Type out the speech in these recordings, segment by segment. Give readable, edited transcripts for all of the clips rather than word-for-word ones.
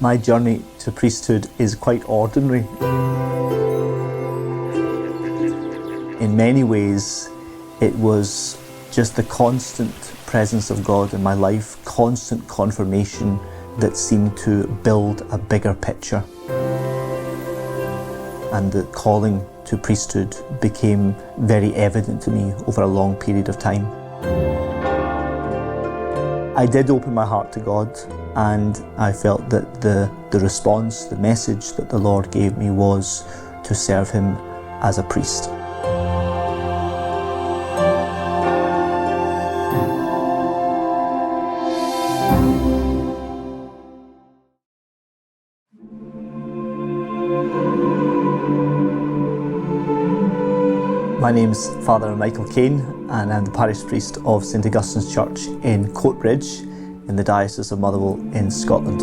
My journey to priesthood is quite ordinary. In many ways, it was just the constant presence of God in my life, constant confirmation that seemed to build a bigger picture. And the calling to priesthood became very evident to me over a long period of time. I did open my heart to God, and I felt that the response, the message that the Lord gave me was to serve Him as a priest. My name's Father Michael Kane, and I'm the parish priest of St Augustine's Church in Coatbridge in the Diocese of Motherwell in Scotland.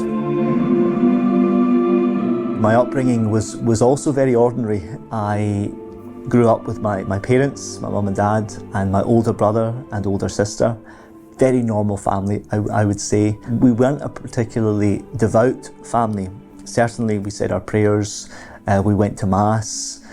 My upbringing was also very ordinary. I grew up with my parents, my mum and dad, and my older brother and older sister. Very normal family, I would say. We weren't a particularly devout family. Certainly we said our prayers, we went to Mass,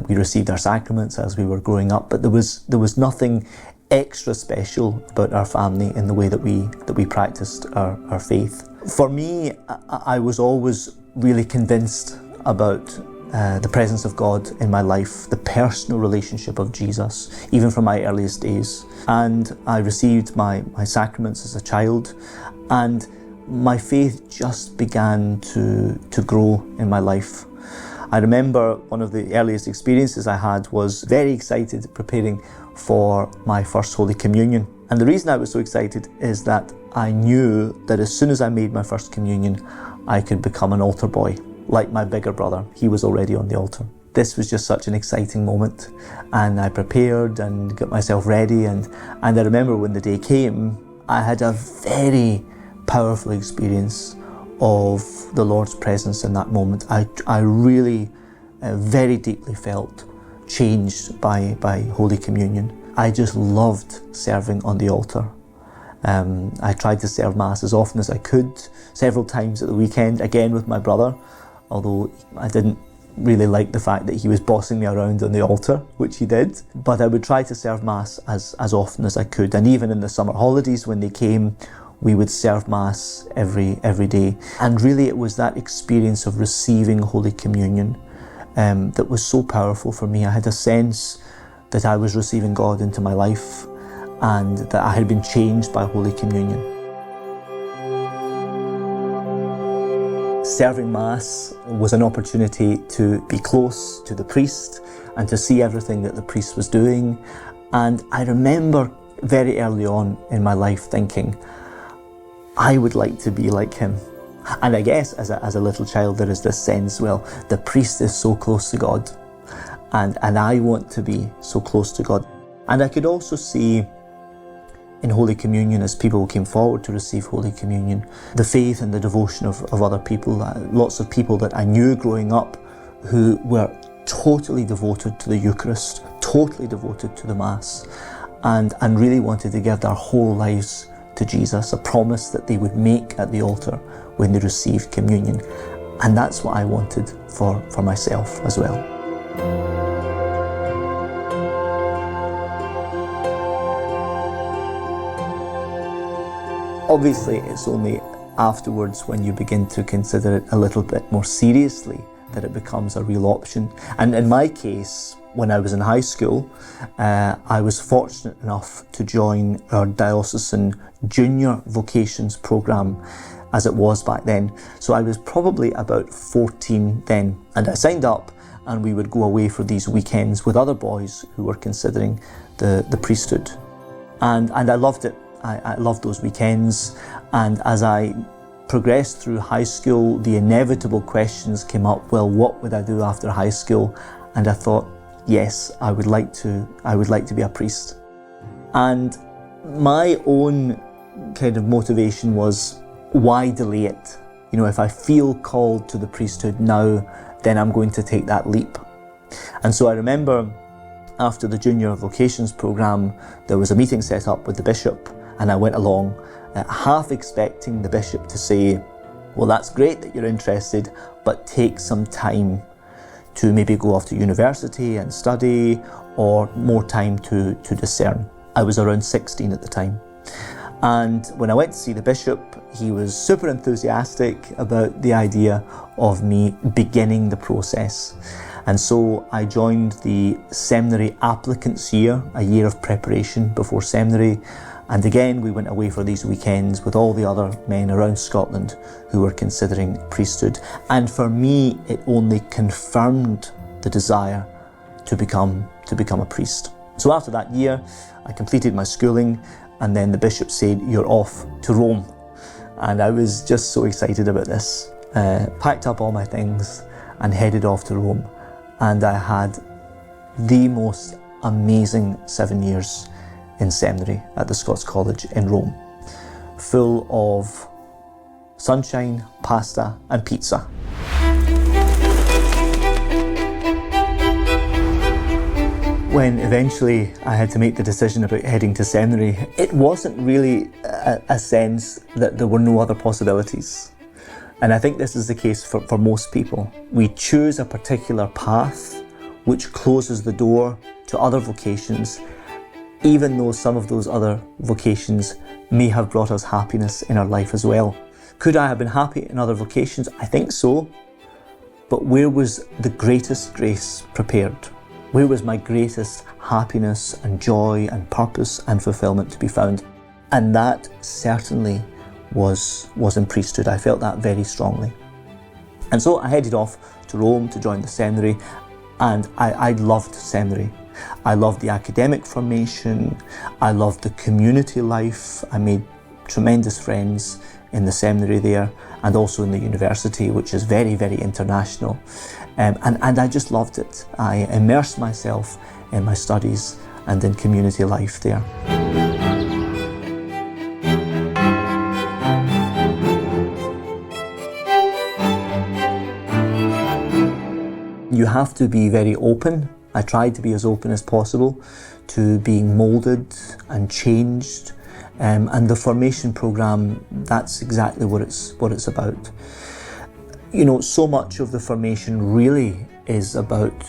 we received our sacraments as we were growing up, but there was nothing extra special about our family in the way that we practiced our faith. For me, I was always really convinced about the presence of God in my life, the personal relationship of Jesus, even from my earliest days. And I received my sacraments as a child, and my faith just began to grow in my life. I remember one of the earliest experiences I had was very excited preparing for my first Holy Communion. And the reason I was so excited is that I knew that as soon as I made my first communion, I could become an altar boy, like my bigger brother. He was already on the altar. This was just such an exciting moment, and I prepared and got myself ready, and I remember when the day came, I had a very powerful experience of the Lord's presence in that moment. I really very deeply felt changed by Holy Communion. I just loved serving on the altar. I tried to serve Mass as often as I could, several times at the weekend, again with my brother, although I didn't really like the fact that he was bossing me around on the altar, which he did. But I would try to serve Mass as often as I could, and even in the summer holidays when they came, we would serve Mass every day. And really it was that experience of receiving Holy Communion that was so powerful for me. I had a sense that I was receiving God into my life and that I had been changed by Holy Communion. Serving Mass was an opportunity to be close to the priest and to see everything that the priest was doing. And I remember very early on in my life thinking, I would like to be like him. And I guess as a little child there is this sense, well, the priest is so close to God, and I want to be so close to God. And I could also see in Holy Communion, as people came forward to receive Holy Communion, the faith and the devotion of other people. Lots of people that I knew growing up who were totally devoted to the Eucharist, totally devoted to the Mass, and really wanted to give their whole lives to Jesus, a promise that they would make at the altar when they received communion. And that's what I wanted for myself as well. Obviously, it's only afterwards when you begin to consider it a little bit more seriously that it becomes a real option. And in my case, when I was in high school, I was fortunate enough to join our diocesan junior vocations programme, as it was back then. So I was probably about 14 then, and I signed up, and we would go away for these weekends with other boys who were considering the priesthood. And I loved it. I loved those weekends, and as I progressed through high school, the inevitable questions came up, well, what would I do after high school? And I thought, yes, I would like to be a priest. And my own kind of motivation was, why delay it? You know, if I feel called to the priesthood now, then I'm going to take that leap. And so I remember after the junior vocations programme, there was a meeting set up with the bishop, and I went along, half expecting the bishop to say, Well, that's great that you're interested, but take some time to maybe go off to university and study, or more time to discern. I was around 16 at the time. And when I went to see the bishop, he was super enthusiastic about the idea of me beginning the process. And so I joined the seminary applicants year, a year of preparation before seminary. And again, we went away for these weekends with all the other men around Scotland who were considering priesthood. And for me, it only confirmed the desire to become a priest. So after that year, I completed my schooling, and then the bishop said, "You're off to Rome." And I was just so excited about this. Packed up all my things and headed off to Rome. And I had the most amazing 7 years in seminary at the Scots College in Rome, full of sunshine, pasta and pizza. When eventually I had to make the decision about heading to seminary, it wasn't really a sense that there were no other possibilities. And I think this is the case for most people. We choose a particular path which closes the door to other vocations, even though some of those other vocations may have brought us happiness in our life as well. Could I have been happy in other vocations? I think so. But where was the greatest grace prepared? Where was my greatest happiness and joy and purpose and fulfillment to be found? And that certainly was in priesthood. I felt that very strongly. And so I headed off to Rome to join the seminary, and I loved seminary. I loved the academic formation, I loved the community life. I made tremendous friends in the seminary there, and also in the university, which is very, very international. And I just loved it. I immersed myself in my studies and in community life there. You have to be very open. I tried to be as open as possible to being moulded and changed. And the formation program, that's exactly what it's about. You know, so much of the formation really is about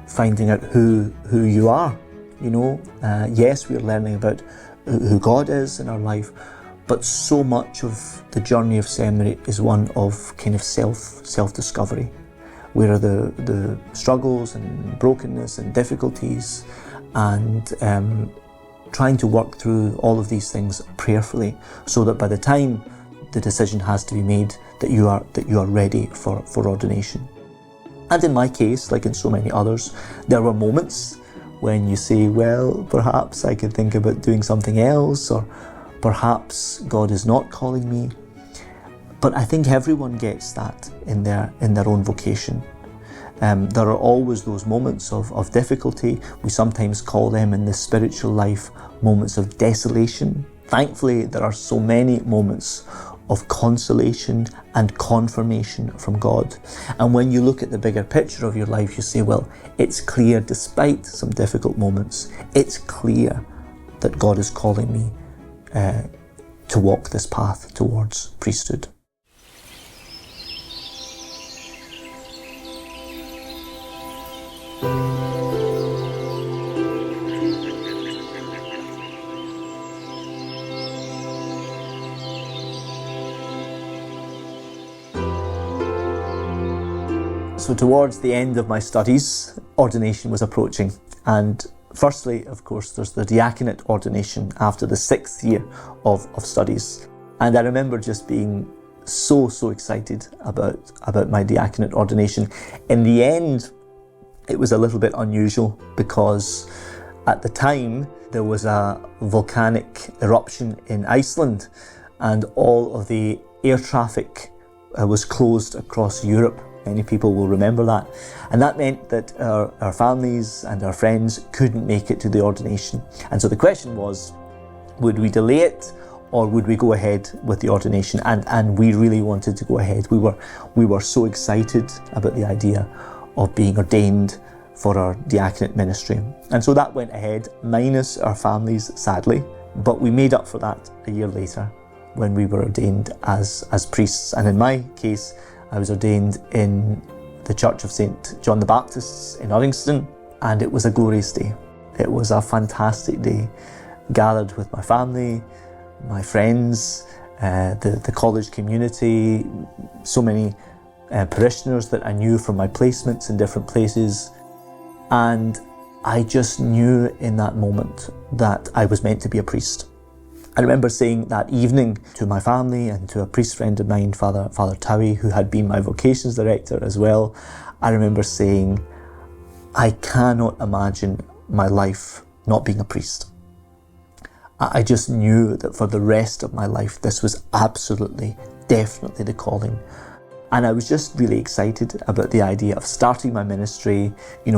finding out who you are. You know, yes, we're learning about who God is in our life, but so much of the journey of seminary is one of kind of self-discovery. Where are the struggles and brokenness and difficulties, and trying to work through all of these things prayerfully, so that by the time the decision has to be made, that you are ready for ordination. And in my case, like in so many others, there were moments when you say, well, perhaps I could think about doing something else, or perhaps God is not calling me. But I think everyone gets that in their own vocation. There are always those moments of difficulty. We sometimes call them in the spiritual life moments of desolation. Thankfully, there are so many moments of consolation and confirmation from God. And when you look at the bigger picture of your life, you say, well, it's clear, despite some difficult moments, it's clear that God is calling me to walk this path towards priesthood. So towards the end of my studies, ordination was approaching. And firstly, of course, there's the diaconate ordination after the 6th year of studies. And I remember just being so excited about my diaconate ordination. In the end, it was a little bit unusual because at the time there was a volcanic eruption in Iceland, and all of the air traffic was closed across Europe. Many people will remember that. And that meant that our families and our friends couldn't make it to the ordination. And so the question was, would we delay it or would we go ahead with the ordination? And we really wanted to go ahead. We were so excited about the idea of being ordained for our diaconate ministry. And so that went ahead, minus our families, sadly. But we made up for that a year later. when we were ordained as priests. And in my case, I was ordained in the Church of St. John the Baptist in Uddingston, and it was a glorious day. It was a fantastic day. Gathered with my family, my friends, the college community, so many parishioners that I knew from my placements in different places. And I just knew in that moment that I was meant to be a priest. I remember saying that evening to my family and to a priest friend of mine, Father Towie, who had been my vocations director as well. I remember saying, I cannot imagine my life not being a priest. I just knew that for the rest of my life, this was absolutely, definitely the calling. And I was just really excited about the idea of starting my ministry,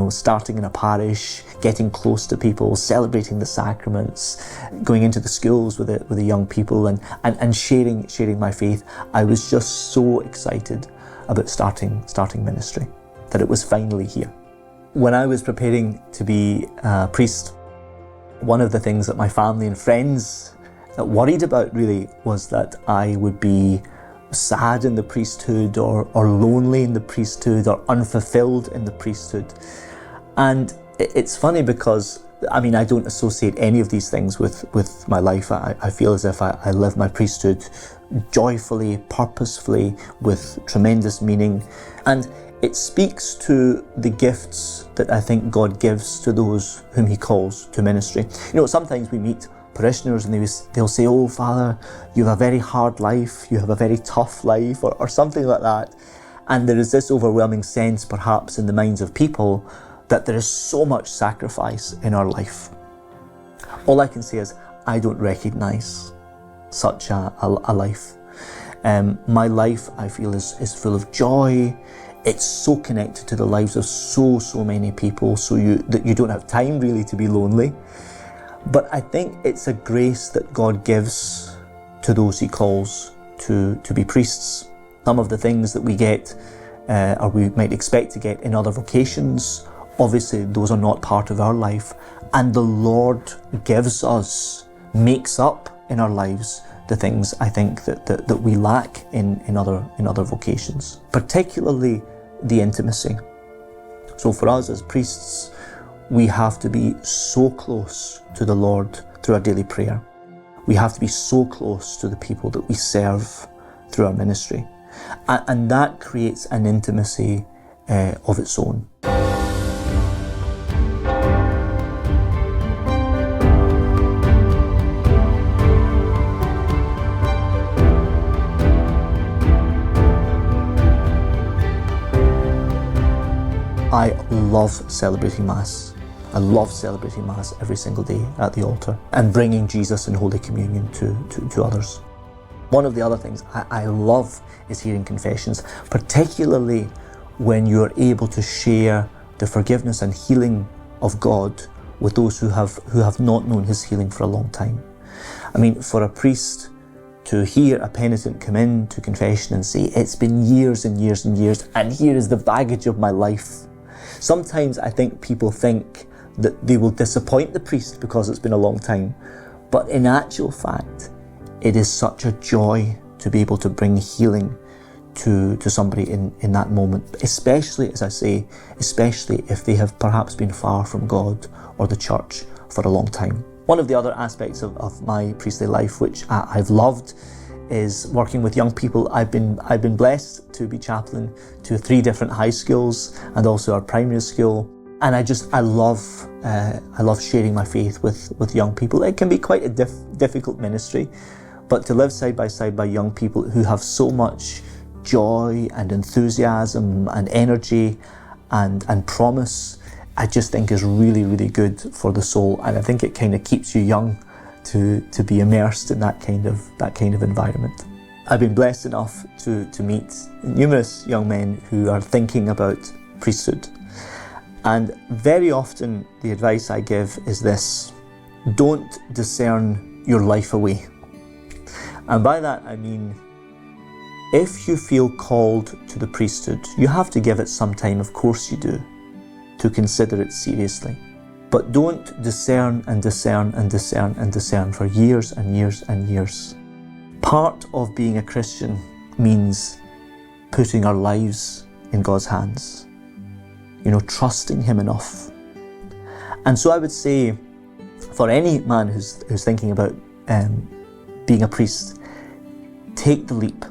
starting in a parish, getting close to people, celebrating the sacraments, going into the schools with the young people and sharing my faith. I was just so excited about starting ministry, that it was finally here. When I was preparing to be a priest, one of the things that my family and friends worried about really was that I would be sad in the priesthood or lonely in the priesthood or unfulfilled in the priesthood. And it's funny because, I don't associate any of these things with my life. I feel as if I live my priesthood joyfully, purposefully, with tremendous meaning. And it speaks to the gifts that I think God gives to those whom He calls to ministry. Sometimes we meet parishioners and they'll say, "Oh, Father, you have a very hard life, you have a very tough life," or something like that. And there is this overwhelming sense, perhaps, in the minds of people that there is so much sacrifice in our life. All I can say is, I don't recognise such a life. My life, I feel, is full of joy. It's so connected to the lives of so many people, that you don't have time really to be lonely. But I think it's a grace that God gives to those He calls to be priests. Some of the things that we get, or we might expect to get in other vocations, obviously those are not part of our life. And the Lord gives us, makes up in our lives the things I think that we lack in other vocations, particularly the intimacy. So for us as priests, we have to be so close to the Lord through our daily prayer. We have to be so close to the people that we serve through our ministry. And that creates an intimacy of its own. I love celebrating Mass. I love celebrating Mass every single day at the altar and bringing Jesus in Holy Communion to others. One of the other things I love is hearing confessions, particularly when you're able to share the forgiveness and healing of God with those who have not known His healing for a long time. For a priest to hear a penitent come in to confession and say, "It's been years and years and years, and here is the baggage of my life." Sometimes I think people think that they will disappoint the priest because it's been a long time. But in actual fact, it is such a joy to be able to bring healing to somebody in that moment, especially, as I say, especially if they have perhaps been far from God or the church for a long time. One of the other aspects of my priestly life, which I've loved, is working with young people. I've been blessed to be chaplain to 3 different high schools and also our primary school. And I love sharing my faith with young people. It can be quite a difficult ministry, but to live side by side by young people who have so much joy and enthusiasm and energy and promise, I just think is really, really good for the soul. And I think it kind of keeps you young to be immersed in that kind of environment. I've been blessed enough to meet numerous young men who are thinking about priesthood. And very often the advice I give is this: don't discern your life away. And by that I mean, if you feel called to the priesthood, you have to give it some time, of course you do, to consider it seriously. But don't discern and discern and discern and discern for years and years and years. Part of being a Christian means putting our lives in God's hands, trusting Him enough. And so I would say, for any man who's thinking about being a priest, take the leap.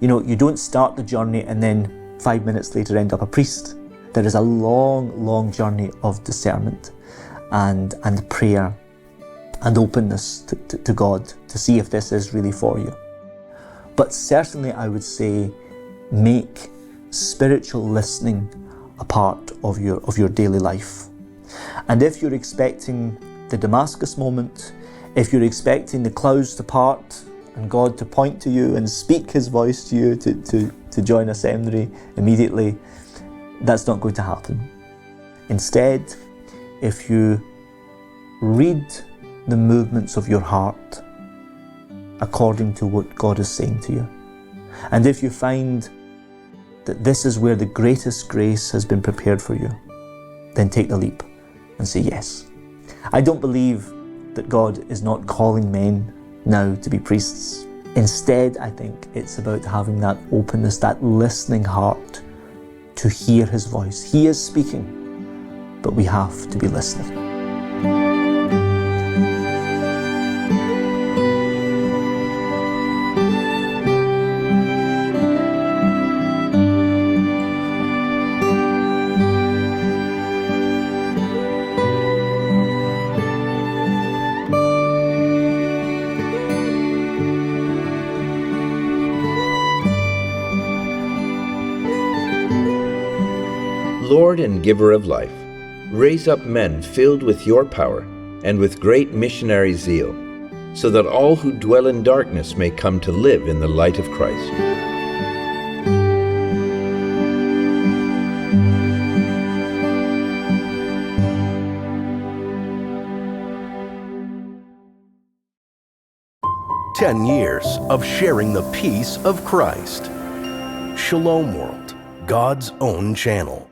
You don't start the journey and then 5 minutes later end up a priest. There is a long, long journey of discernment and prayer and openness to God to see if this is really for you. But certainly I would say, make spiritual listening a part of your daily life. And if you're expecting the Damascus moment, if you're expecting the clouds to part and God to point to you and speak His voice to you to join a seminary immediately, that's not going to happen. Instead, if you read the movements of your heart according to what God is saying to you, and if you find that this is where the greatest grace has been prepared for you, then take the leap and say yes. I don't believe that God is not calling men now to be priests. Instead, I think it's about having that openness, that listening heart to hear His voice. He is speaking, but we have to be listening. Lord and giver of life, raise up men filled with your power and with great missionary zeal, so that all who dwell in darkness may come to live in the light of Christ. "10 years of sharing the peace of Christ." Shalom World, God's own channel.